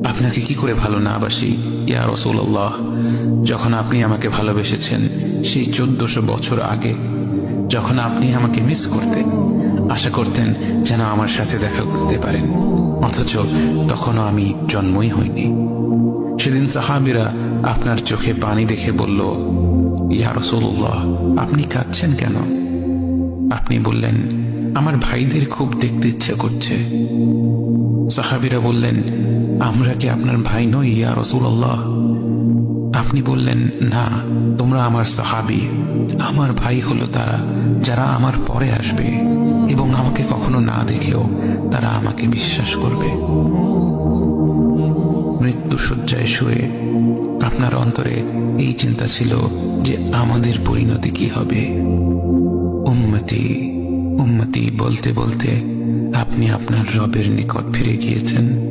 আপনাকে কি করে ভালো না বাসি ইয়া রাসূলুল্লাহ। যখন আপনি আমাকে ভালোবেসেছেন সেই 1400 বছর আগে, যখন আপনি আমাকে মিস করতেন, আশা করতেন যেন আমার সাথে দেখা করতে পারেন, অথচ তখনও আমি জন্মই হইনি। সেদিন সাহাবীরা আপনার চোখে পানি দেখে বলল, ইয়া রাসূলুল্লাহ, আপনি কাঁদছেন কেন? আপনি বললেন, আমার ভাইদের খুব দেখতে ইচ্ছা করছে। সাহাবীরা বললেন, আমরা কি আপনার ভাই নই ইয়া রাসূলুল্লাহ? আপনি বললেন, না, তোমরা আমার সাহাবী। আমার ভাই হলো তারা যারা আমার পরে আসবে এবং আমাকে কখনো না দেখেও তারা আমাকে বিশ্বাস করবে। মৃত্যু শয্যায় শুয়ে আপনার অন্তরে এই চিন্তা ছিল যে আমাদের পরিণতি কি হবে। উম্মতি উম্মতি বলতে বলতে আপনি আপনার রবের নিকট ফিরে গিয়েছেন।